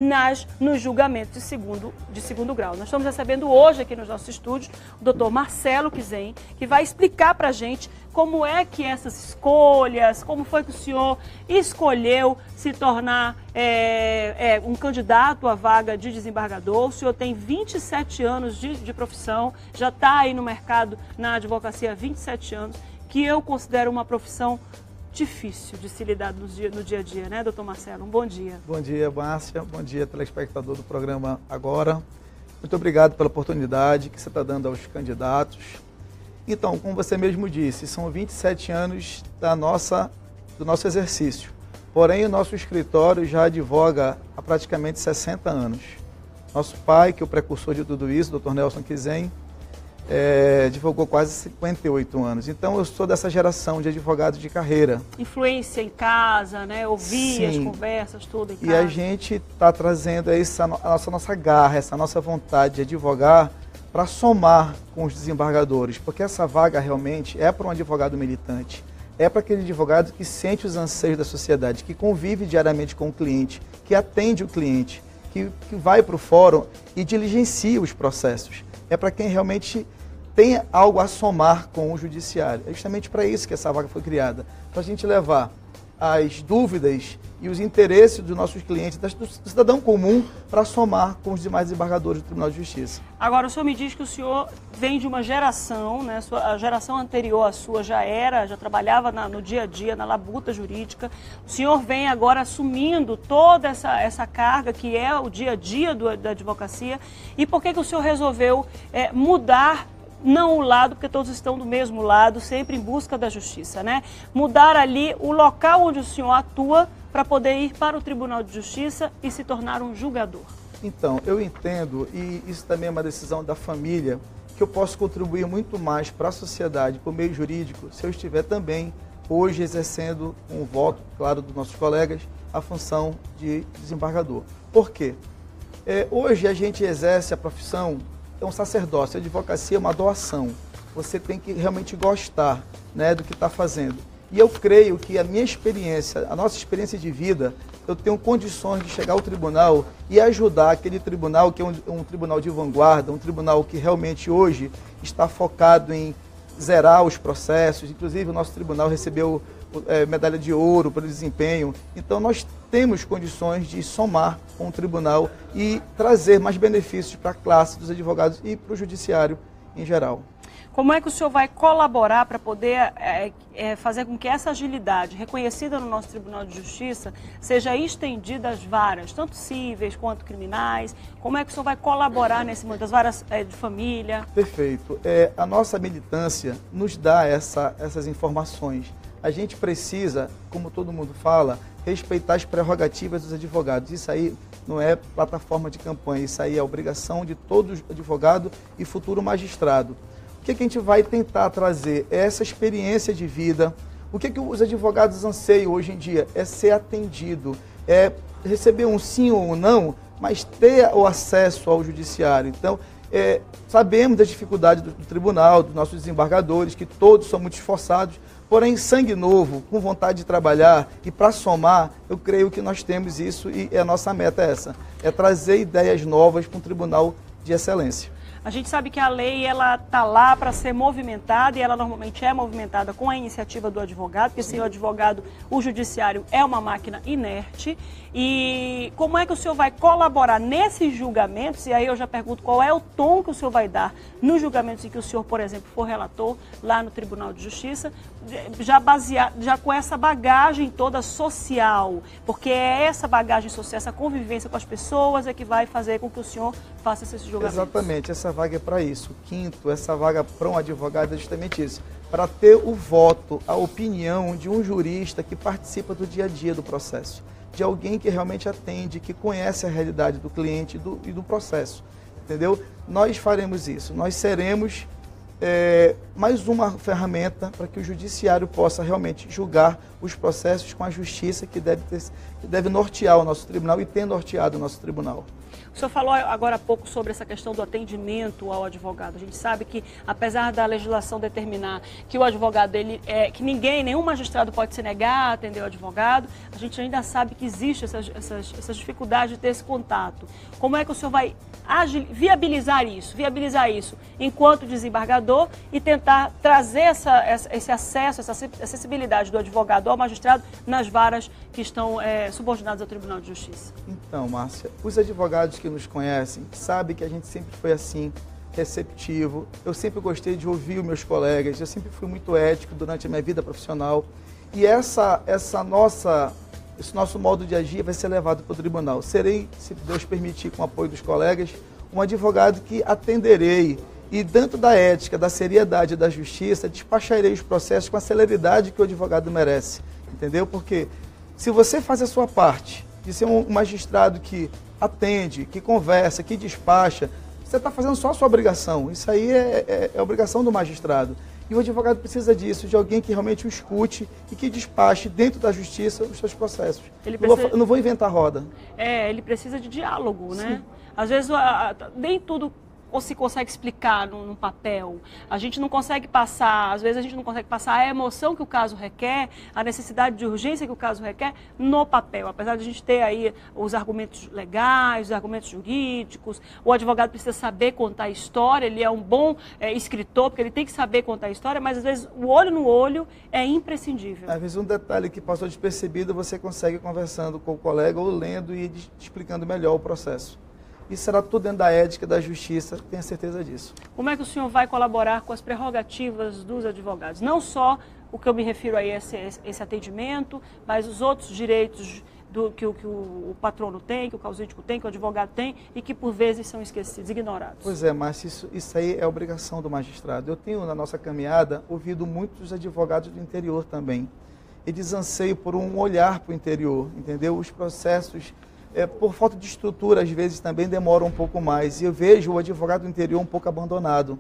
nos julgamentos de segundo grau. Nós estamos recebendo hoje aqui nos nossos estúdios o doutor Marcelo Quizem, que vai explicar para a gente como é que essas escolhas, como foi que o senhor escolheu se tornar um candidato à vaga de desembargador. O senhor tem 27 anos de profissão, já está aí no mercado, na advocacia há 27 anos, que eu considero uma profissão difícil de se lidar no dia a dia, né, doutor Marcelo? Um bom dia. Bom dia, Márcia. Bom dia, telespectador do programa Agora. Muito obrigado pela oportunidade que você está dando aos candidatos. Então, como você mesmo disse, são 27 anos do nosso exercício. Porém, o nosso escritório já advoga há praticamente 60 anos. Nosso pai, que é o precursor de tudo isso, doutor Nelson Quizem, advogou quase 58 anos. Então, eu sou dessa geração de advogados de carreira. Influência em casa, né? Ouvir as conversas, tudo em casa. E a gente está trazendo a nossa garra, essa nossa vontade de advogar para somar com os desembargadores, porque essa vaga realmente é para um advogado militante, é para aquele advogado que sente os anseios da sociedade, que convive diariamente com o cliente, que atende o cliente, que vai para o fórum e diligencia os processos. É para quem realmente tem algo a somar com o judiciário. É justamente para isso que essa vaga foi criada, para a gente levar as dúvidas e os interesses dos nossos clientes, do cidadão comum, para somar com os demais desembargadores do Tribunal de Justiça. Agora, o senhor me diz que o senhor vem de uma geração, né? A geração anterior à sua já trabalhava no dia a dia, na labuta jurídica. O senhor vem agora assumindo toda essa carga que é o dia a dia da advocacia. E por que o senhor resolveu mudar? Não o lado, porque todos estão do mesmo lado, sempre em busca da justiça, né? Mudar ali o local onde o senhor atua para poder ir para o Tribunal de Justiça e se tornar um julgador. Então, eu entendo, e isso também é uma decisão da família, que eu posso contribuir muito mais para a sociedade, para o meio jurídico, se eu estiver também hoje exercendo um voto, claro, dos nossos colegas, a função de desembargador. Por quê? Hoje a gente exerce a profissão. É um sacerdócio, a advocacia é uma doação. Você tem que realmente gostar, né, do que está fazendo. E eu creio que a minha experiência, a nossa experiência de vida, eu tenho condições de chegar ao tribunal e ajudar aquele tribunal que é um tribunal de vanguarda, um tribunal que realmente hoje está focado em zerar os processos. Inclusive, o nosso tribunal recebeu medalha de ouro pelo desempenho. Então, nós temos condições de somar com o tribunal e trazer mais benefícios para a classe dos advogados e para o judiciário em geral. Como é que o senhor vai colaborar para poder fazer com que essa agilidade reconhecida no nosso Tribunal de Justiça seja estendida às varas, tanto cíveis quanto criminais? Como é que o senhor vai colaborar nesse momento, das varas de família? Perfeito. A nossa militância nos dá essas informações. A gente precisa, como todo mundo fala, respeitar as prerrogativas dos advogados. Isso aí não é plataforma de campanha, isso aí é obrigação de todo advogado e futuro magistrado. O que a gente vai tentar trazer? É essa experiência de vida. O que os advogados anseiam hoje em dia? É ser atendido, é receber um sim ou um não, mas ter o acesso ao judiciário. Então, sabemos das dificuldades do tribunal, dos nossos desembargadores, que todos são muito esforçados, porém, sangue novo, com vontade de trabalhar e para somar, eu creio que nós temos isso e a nossa meta é essa, é trazer ideias novas para um tribunal de excelência. A gente sabe que a lei ela está lá para ser movimentada e ela normalmente é movimentada com a iniciativa do advogado, porque sem o advogado o judiciário é uma máquina inerte. E como é que o senhor vai colaborar nesses julgamentos? E aí eu já pergunto qual é o tom que o senhor vai dar nos julgamentos em que o senhor, por exemplo, for relator lá no Tribunal de Justiça, já com essa bagagem toda social, porque é essa bagagem social, essa convivência com as pessoas é que vai fazer com que o senhor faça esses julgamentos. Exatamente, essa vaga é para isso. Quinto, essa vaga para um advogado é justamente isso, para ter o voto, a opinião de um jurista que participa do dia a dia do processo, de alguém que realmente atende, que conhece a realidade do cliente e do processo, entendeu? Nós faremos isso, nós seremos mais uma ferramenta para que o judiciário possa realmente julgar os processos com a justiça que deve nortear o nosso tribunal e tem norteado o nosso tribunal. O senhor falou agora há pouco sobre essa questão do atendimento ao advogado. A gente sabe que, apesar da legislação determinar que o advogado, que nenhum magistrado pode se negar a atender o advogado, a gente ainda sabe que existe essas dificuldades de ter esse contato. Como é que o senhor vai viabilizar isso enquanto desembargador e tentar trazer esse acesso, essa acessibilidade do advogado ao magistrado nas varas que estão subordinadas ao Tribunal de Justiça? Então, Márcia, os advogados que nos conhecem sabem que a gente sempre foi assim, receptivo. Eu sempre gostei de ouvir os meus colegas, eu sempre fui muito ético durante a minha vida profissional. E esse nosso modo de agir vai ser levado para o tribunal. Serei, se Deus permitir, com o apoio dos colegas, um advogado que atenderei e, dentro da ética, da seriedade e da justiça, despacharei os processos com a celeridade que o advogado merece. Entendeu? Porque se você faz a sua parte de ser um magistrado que atende, que conversa, que despacha, você está fazendo só a sua obrigação. Isso aí é obrigação do magistrado. E o advogado precisa disso, de alguém que realmente o escute e que despache dentro da justiça os seus processos. Eu não vou inventar roda. Ele precisa de diálogo, né? Às vezes nem tudo se consegue explicar num papel. A gente não consegue passar, às vezes a gente não consegue passar a emoção que o caso requer, a necessidade de urgência que o caso requer no papel. Apesar de a gente ter aí os argumentos legais, os argumentos jurídicos, o advogado precisa saber contar a história, ele é um bom escritor, porque ele tem que saber contar a história, mas às vezes o olho no olho é imprescindível. Às vezes um detalhe que passou despercebido, você consegue conversando com o colega ou lendo e explicando melhor o processo. Isso será tudo dentro da ética da justiça, tenha certeza disso. Como é que o senhor vai colaborar com as prerrogativas dos advogados? Não só o que eu me refiro aí a esse atendimento, mas os outros direitos que o patrono tem, que o causídico tem, que o advogado tem e que por vezes são esquecidos, ignorados. Pois é, mas isso aí é obrigação do magistrado. Eu tenho na nossa caminhada ouvido muitos advogados do interior também. Eles anseiam por um olhar para o interior, entendeu? Os processos... por falta de estrutura, às vezes também demora um pouco mais. E eu vejo o advogado do interior um pouco abandonado.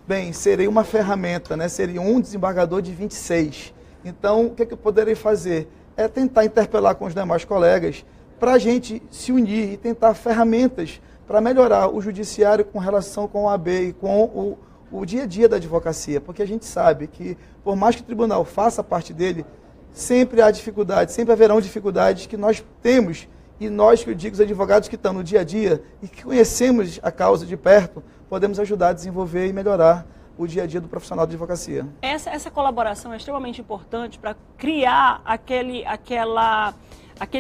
Bem, serei uma ferramenta, né? Seria um desembargador de 26. Então, o que eu poderei fazer? É tentar interpelar com os demais colegas para a gente se unir e tentar ferramentas para melhorar o judiciário com relação com o AB e com o dia a dia da advocacia. Porque a gente sabe que, por mais que o tribunal faça parte dele, sempre há dificuldades, sempre haverão dificuldades que nós temos. E nós, que eu digo, os advogados que estão no dia a dia e que conhecemos a causa de perto, podemos ajudar a desenvolver e melhorar o dia a dia do profissional de advocacia. Essa colaboração é extremamente importante para criar aquele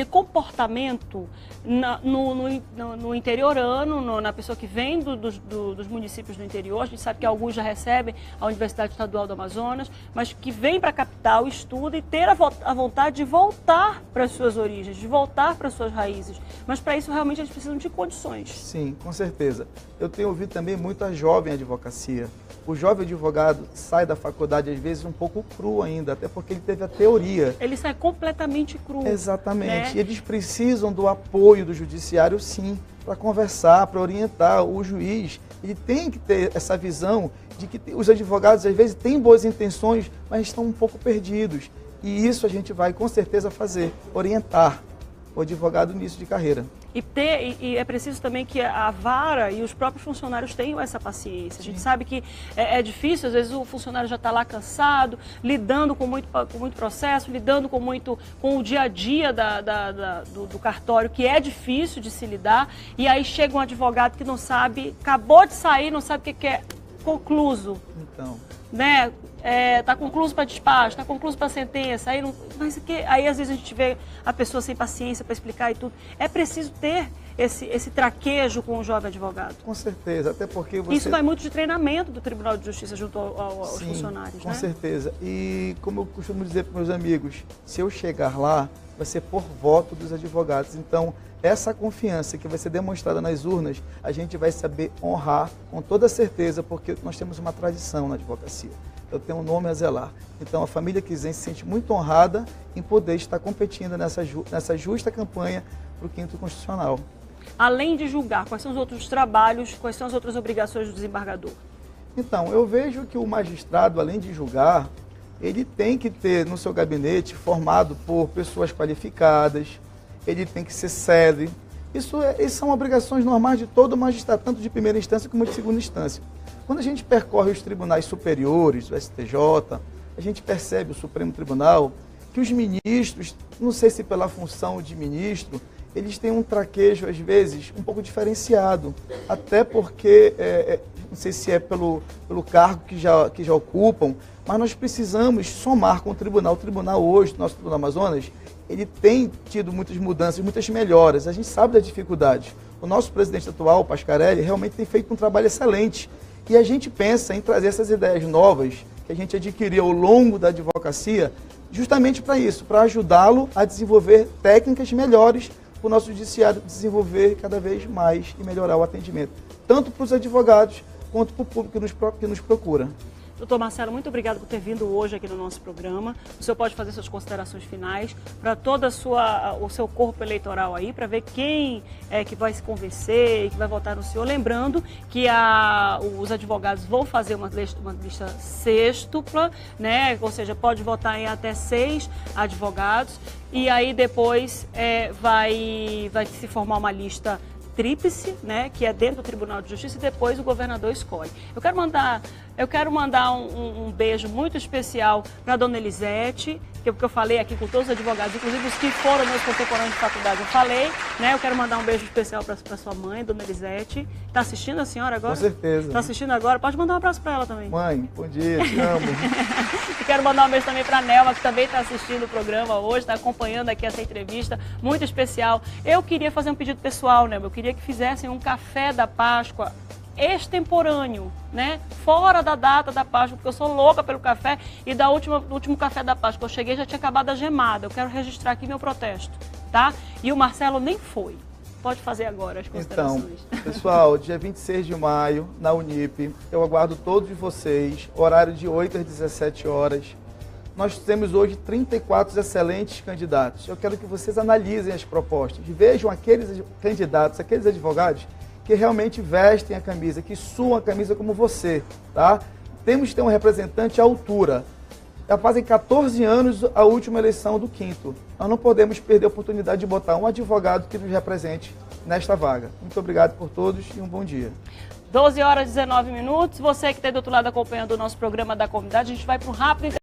comportamento no interiorano, na pessoa que vem dos municípios do interior. A gente sabe que alguns já recebem a Universidade Estadual do Amazonas, mas que vem para a capital, estuda e ter a vontade de voltar para as suas origens, de voltar para as suas raízes. Mas para isso realmente eles precisam de condições. Sim, com certeza. Eu tenho ouvido também muita jovem advocacia. O jovem advogado sai da faculdade, às vezes, um pouco cru ainda, até porque ele teve a teoria. Ele sai completamente cru. Exatamente. Né? E eles precisam do apoio do judiciário, sim, para conversar, para orientar. O juiz, ele tem que ter essa visão de que os advogados, às vezes, têm boas intenções, mas estão um pouco perdidos. E isso a gente vai, com certeza, fazer, orientar o advogado no início de carreira. E é preciso também que a vara e os próprios funcionários tenham essa paciência. A gente sabe que é difícil, às vezes o funcionário já está lá cansado, lidando com muito processo, lidando com o dia a dia do cartório, que é difícil de se lidar, e aí chega um advogado que não sabe, acabou de sair, não sabe o que é concluso. Então... né? Tá concluso para despacho, tá concluso para sentença, aí às vezes a gente vê a pessoa sem paciência para explicar e tudo. É preciso ter esse traquejo com o jovem advogado. Com certeza, até porque você... Isso vai muito de treinamento do Tribunal de Justiça junto aos funcionários, com né? certeza. E como eu costumo dizer para meus amigos, se eu chegar lá, vai ser por voto dos advogados. Então, essa confiança que vai ser demonstrada nas urnas, a gente vai saber honrar com toda certeza, porque nós temos uma tradição na advocacia. Eu tenho um nome a zelar. Então, a família quisense se sente muito honrada em poder estar competindo nessa justa campanha para o 5º Constitucional. Além de julgar, quais são os outros trabalhos, quais são as outras obrigações do desembargador? Então, eu vejo que o magistrado, além de julgar, ele tem que ter no seu gabinete formado por pessoas qualificadas, ele tem que ser célere. Isso são obrigações normais de todo magistrado, tanto de primeira instância como de segunda instância. Quando a gente percorre os tribunais superiores, o STJ, a gente percebe o Supremo Tribunal, que os ministros, não sei se pela função de ministro, eles têm um traquejo, às vezes, um pouco diferenciado. Até porque, não sei se é pelo cargo que já ocupam, mas nós precisamos somar com o tribunal. O tribunal hoje, nosso Tribunal Amazonas, ele tem tido muitas mudanças, muitas melhoras. A gente sabe das dificuldades. O nosso presidente atual, o Pascarelli, realmente tem feito um trabalho excelente. E a gente pensa em trazer essas ideias novas que a gente adquiriu ao longo da advocacia, justamente para isso, para ajudá-lo a desenvolver técnicas melhores para o nosso judiciário desenvolver cada vez mais e melhorar o atendimento, tanto para os advogados quanto para o público que nos procura. Doutor Marcelo, muito obrigado por ter vindo hoje aqui no nosso programa. O senhor pode fazer suas considerações finais para todo o seu corpo eleitoral aí, para ver quem é que vai se convencer e que vai votar no senhor. Lembrando que os advogados vão fazer uma lista sextupla, né? Ou seja, pode votar em até 6 advogados e aí depois vai se formar uma lista tríplice, né, que é dentro do Tribunal de Justiça, e depois o governador escolhe. Eu quero mandar um beijo muito especial para a dona Elisete, porque eu falei aqui com todos os advogados, inclusive os que foram meus contemporâneos de faculdade, eu falei, né? Eu quero mandar um beijo especial para sua mãe, dona Elisete. Está assistindo a senhora agora? Com certeza. Está assistindo agora? Pode mandar um abraço para ela também. Mãe, bom dia, te amo. E quero mandar um beijo também para a Nelma, que também está assistindo o programa hoje, está acompanhando aqui essa entrevista muito especial. Eu queria fazer um pedido pessoal, né? Eu queria que fizessem um café da Páscoa extemporâneo, né? Fora da data da Páscoa, porque eu sou louca pelo café e do último café da Páscoa que eu cheguei já tinha acabado a gemada. Eu quero registrar aqui meu protesto, tá? E o Marcelo nem foi. Pode fazer agora as considerações. Então, pessoal, dia 26 de maio, na Unip, eu aguardo todos vocês, horário de 8 às 17 horas. Nós temos hoje 34 excelentes candidatos. Eu quero que vocês analisem as propostas, vejam aqueles candidatos, aqueles advogados que realmente vestem a camisa, que suam a camisa como você, tá? Temos que ter um representante à altura. Já fazem 14 anos a última eleição do 5º. Nós não podemos perder a oportunidade de botar um advogado que nos represente nesta vaga. Muito obrigado por todos e um bom dia. 12 horas e 19 minutos. Você que está do outro lado acompanhando o nosso programa da comunidade, a gente vai para um rápido